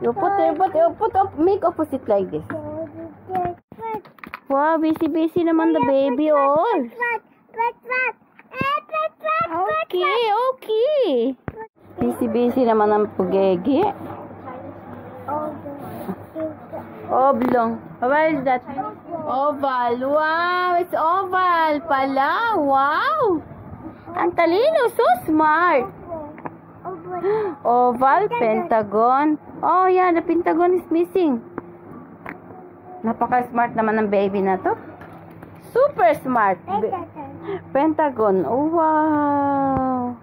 Put up, make opposite like this. Wow, busy naman the baby, oh. Okay. Busy naman ang pugegi. Oblong. Where is that? Oval. Wow, it's oval pala. Wow. Ang talino, so smart. Oval, pentagon. Oh yeah, the pentagon is missing. Napaka-smart naman ng baby na to. Super smart. Pentagon. Oh, wow.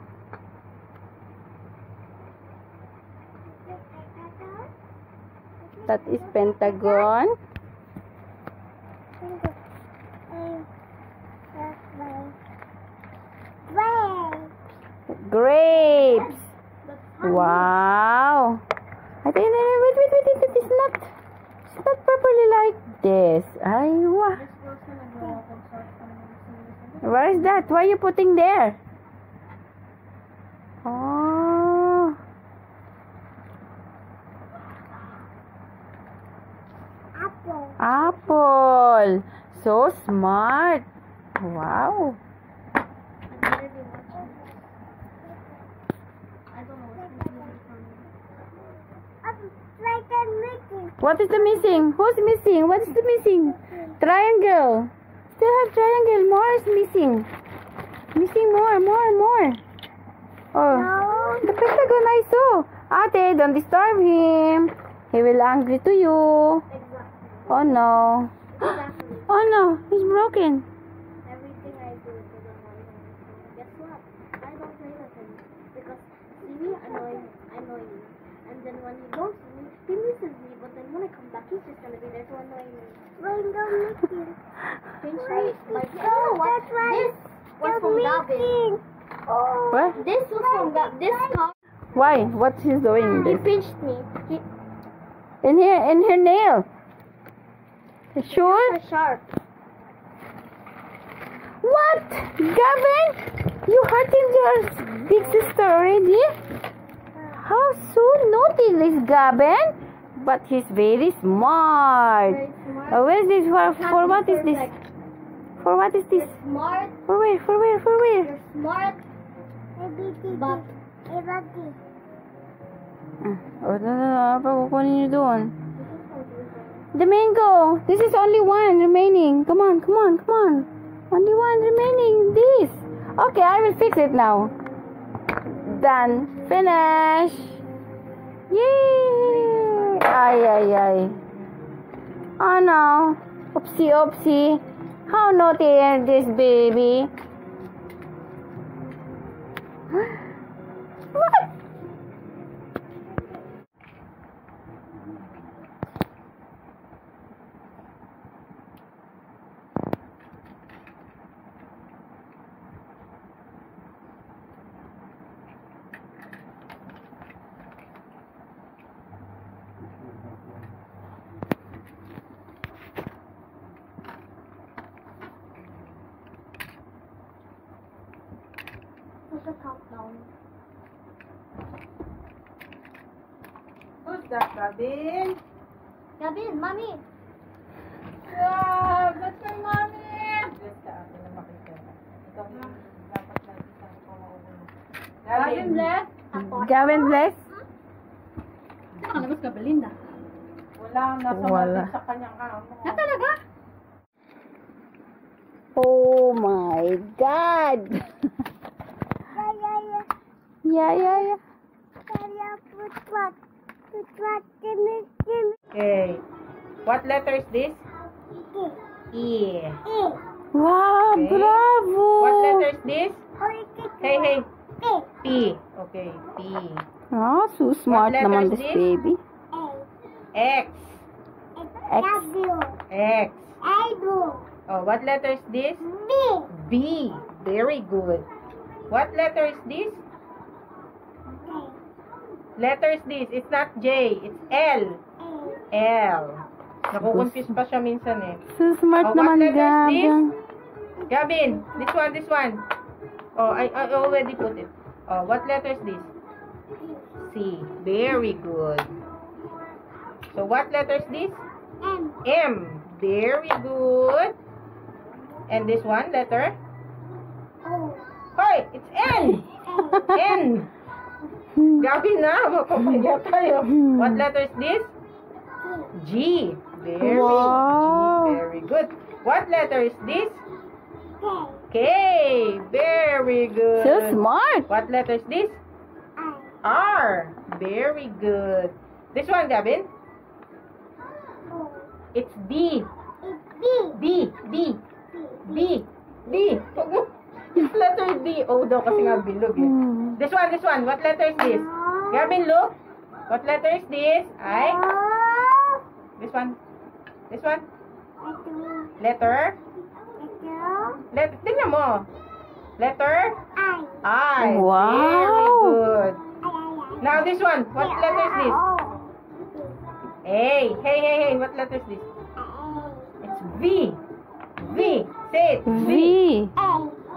That is pentagon. Grapes. Wow. I think wait. It's not properly like this. Aywa. Where is that? Why are you putting there? Oh. Apple. So smart. Wow. What is the missing? Who's missing? What is the missing? Triangle. Still have triangle. More is missing. Missing more. Oh, no. The pentagon I saw. Ate, don't disturb him. He will angry to you. Oh no. Oh no, he's broken. Everything I do to the morning. Guess what? I don't play with him because he annoy me. And then when he goes to me, he misses me. But then when I come back, he's just gonna be there to annoy me. Change me. Like, you know what? This was from Gavin. What? This was from Gavin. This car. Why? What he's doing? He This? pinched me. In her nail. Sure? A sharp. What? Gavin? You hurting your big sister already? How so naughty this Gavin? But he's very smart. Where is this? For what is this? For what is this? Smart. For where? You're smart. But Oh, no. Pagkukunin niyo doon. The mango. This is only one remaining. Come on. Only one remaining. This. Okay, I will fix it now. Done. Finish. Yay! Ay. Oh no. Oopsie. How naughty is this baby? What? put the top down. Who's that, Gavin? Gavin, mommy. Wow, that's my mommy! Bless ka, akin na makita. Ikaw na dapat lang isang pamawag. Gavin, bless. Gavin, bless. Nakalabas ka, Belinda. Wala, nasa Wala. sa kanyang amo. Na talaga? Oh my God! Yeah. Okay. What letter is this? E. Wow, Okay. bravo! What letter is this? Hey. P. Okay, P. Ah, so smart letter naman is this this? baby. X. X. X. Oh, what letter is this? B. Very good. What letter is this? Letter is this. It's not J. It's L. L. Nakukonfuse pa siya minsan eh. So smart Oh, what naman, letter is this? Gavin. Gavin, this one. Oh, I already put it. Oh, what letter is this? C. Very good. So what letter is this? M. M. Very good. And this one letter? O. Hoy, it's N. N. Gabi na, mapapaya tayo. What letter is this? G. Very Wow. G. Very good. What letter is this? K. K. Very good. So smart. What letter is this? I. R. Very good. This one, Gavin? O. It's D. It's B. D. D. D. D. It's letter D. O daw kasi nga bilog eh. This one. What letter is this? Gavin, look. What letter is this? I. O. This one. This one. Letter. Letter. Tingnan mo. Letter I. I. Wow. Very good. I. Now this one. What letter is this? A. Hey. What letter is this? It's V. V. Say it. V. A.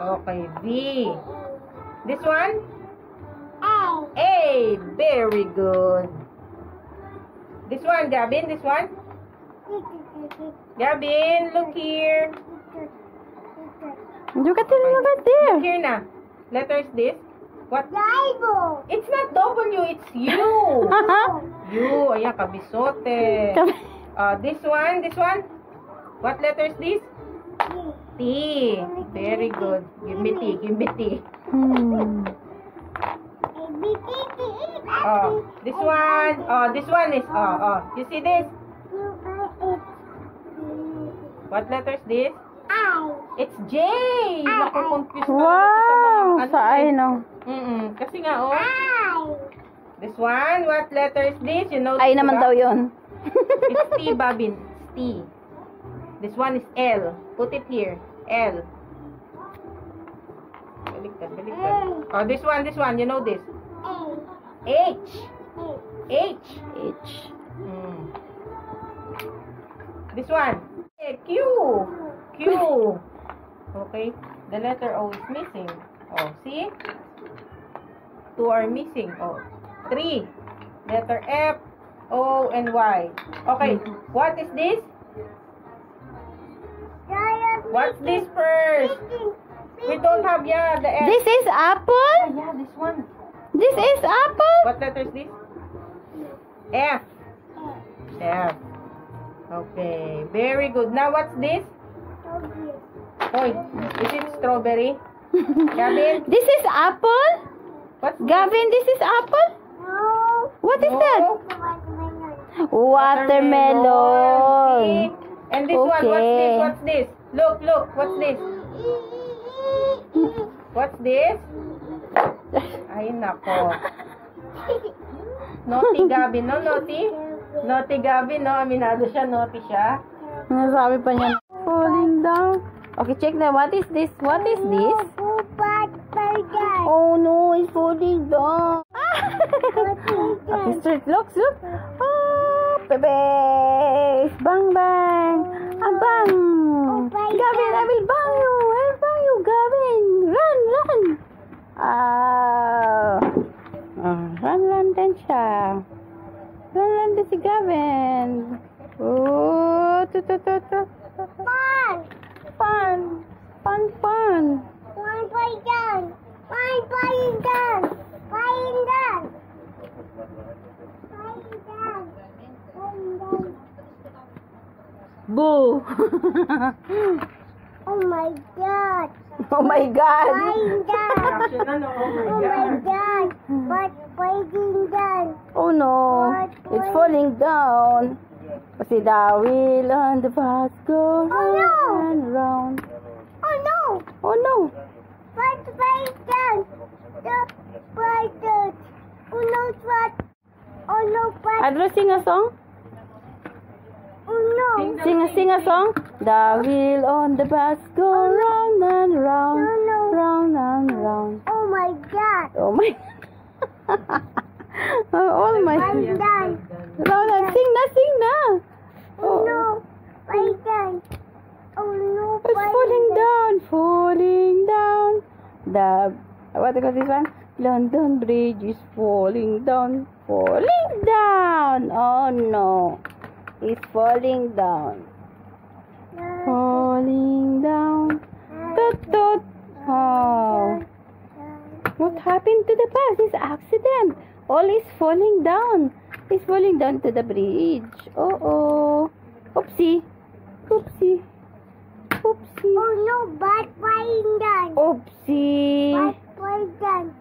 Okay, V. This one? A. A. Very good. This one, Gavin. This one? Gavin, look here. Look at it over Look there. here na. Letter is this? What? Bible. It's not W, it's U. U. Ayan, kabisote. This one? What letter is this? T. Very good. Give me T. This one is, you see this? What letter is this? I. It's J. Naku-confuse na Wow. ako Sa I, no? Kasi nga, oh. I. This one, what letter is this? You know, Ay naman daw yun. It's T, Babin. It's T. This one is L. Put it here. L. Baliktad. This one. You know this? A. H. H. H. This one. Q. Q. Okay. The letter O is missing. Oh, see? 2 are missing. Oh, 3. Letter F, O, and Y. Okay. What is this? What's this first? We don't have, the F. This is apple? Yeah, this one. This is apple? What letter is this? F. F. Okay. Very good. Now, what's this? Hoy, is it strawberry? Gavin? This is apple? What's this? Gavin, this is apple? No. What is No. that? Watermelon. See? And this one, Okay. what's this? Look, what's this? What's this? Ay, nako. Naughty Gavin, no? Naughty? Naughty Gavin, no? Aminado siya, naughty siya. Nasabi pa niya. Falling down. Okay, check na. What is this? What is this? Oh no, it's falling down. Okay, start. Look. Oh, bebe. Bang, bang. Bang. Gavin, I will bang you. Gavin. Run. Run din siya. Run din si Gavin. Oh, Fun. Boo. Oh my God. Oh my God. Flying down. Action na, no? Oh my Oh my God. God. But flying down. Oh no. It's falling down. Kasi the wheel on the bus go round and round. Oh no. Oh no. But flying down. The button. Oh no, what? Oh no, but Adro, sing a song. oh no. Sing a song. The wheel on the bus go round and round. No. Round and round. Oh my God. Oh my. Oh my. Flying down. Round and sing na. Oh no. Flying down. Oh no, It's falling down. The, what do you call this one? London Bridge is falling down. Oh no. is falling down. Falling down. Toot toot. Oh. What happened to the bus? It's accident. All is falling down. It's falling down to the bridge. Oh. Oopsie. Oopsie. Oopsie. Oh no, but falling down. Oopsie. But falling down.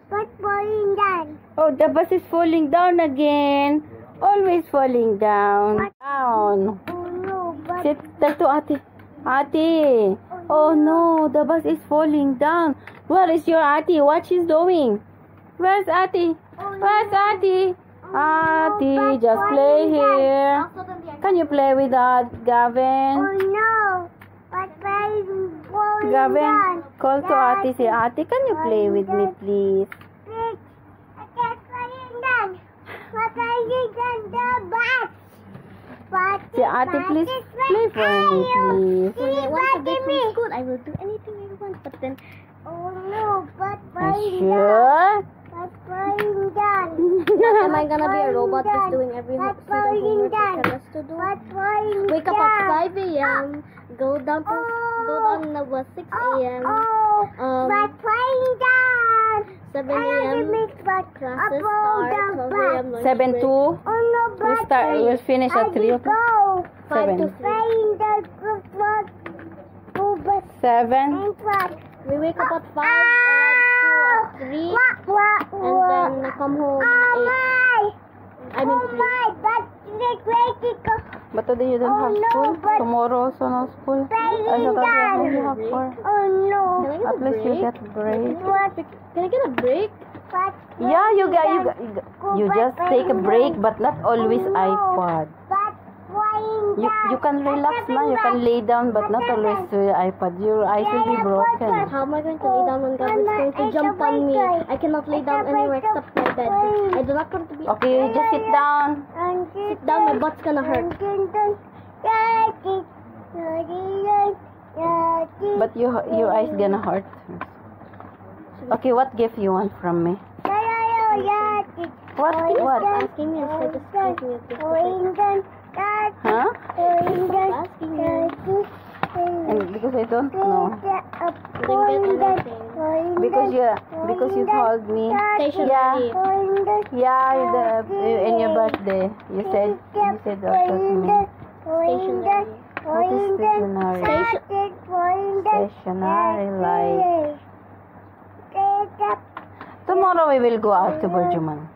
But falling down. Oh, the bus is falling down again. Always falling down. Down. Oh no, but Sit, tell to ate. Ate. Oh no, the bus is falling down. Where is your ate? What she's doing? Where's ate? Where's ate? Ate, just play here. Can you play with that, oh Gavin? no, but falling Gavin, down. call to ate. Say, ate, can you play with me, please? Please, I can't falling down. But falling down the bus. But Say, ate, please play for me, please. When I want to be from school, I will do anything I want. But then, oh no, but Are falling you down. sure? But falling down. Am I gonna be a robot just doing every But single homework they falling tell us to do? But falling Wake up down. at 5 a.m. Go down at 6 a.m. But falling down. 7 a.m. classes start. 12 a.m. lunch 7 break. to? Oh no, We'll start. We'll finish at 3 o'clock. Go. 5 to 7. 3. Falling down. Go back 7. and back. We wake up at 5, arrive at 3, and then come home at 8. I mean 3. That's the great go. But today you don't Oh, have no, school. but- Tomorrow also no school. Falling I thought down. you have 4. Oh no. Can I get At a least you break? get break. What? Can I get a break? But Yeah, you just take a break, but not always Oh, no. iPad. But falling You down. can relax na. You can lay down, but not always to your iPad. Your eyes will be broken. How am I going to lay down when God is going to jump on me? I cannot lay down anywhere except my bed. I do not want to be Okay, you just sit down. sit down, my butt's gonna hurt. But your eyes gonna hurt. Okay, what gift you want from me? What? Asking me instead of asking me if this is Huh? asking me. And because I don't know. Didn't get anything. Because you told me. Stationery. Yeah, in your birthday. You said also to me. Stationery. What is stationery? Stationery like. Tomorrow we will go out to Burjuman.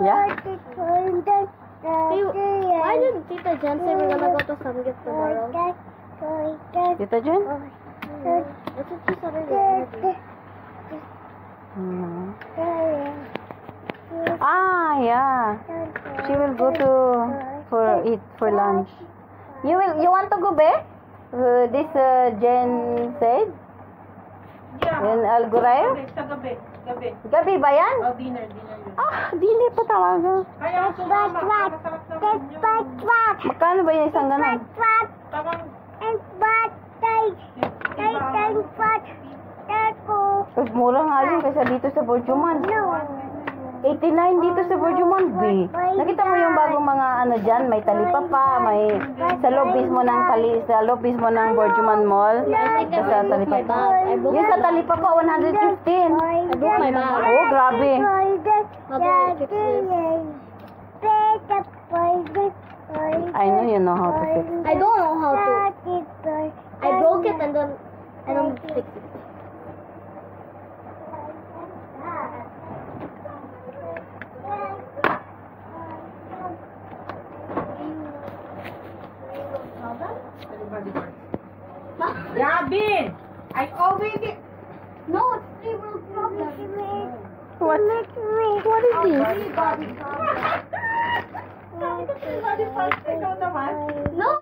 Yeah? Hey, why did Tita Jen say we're gonna go to Samgyup tomorrow? Tita Jen? That's what she said earlier. Hmm. Ah, yeah. She will go to for lunch. You want to go back? This Jen said? In Al Ghurair? Sa gabi. Gabi ba yan? Oh, dinner yun. Ah, dili pa talaga. Kaya ako sumama. Masarap naman yun. Magkano ba yung isang ganun? Tamang, Mas mura nga yun kaysa dito sa Burjuman. 89 dito sa Burjuman, B. Nakita mo yung bagong mga ano dyan, may talipapa, may sa loob mismo ng Burjuman Mall. I think Sa I broke my talipapa. bag. Yung sa talipapa, 115. I broke my bag. Oh, grabe. How do I fix this? I know you know how to fix it. I don't know how to. I broke it and then I don't fix it. Gabin! I already... No, it's three problem. What is this? Ikaw naman. No.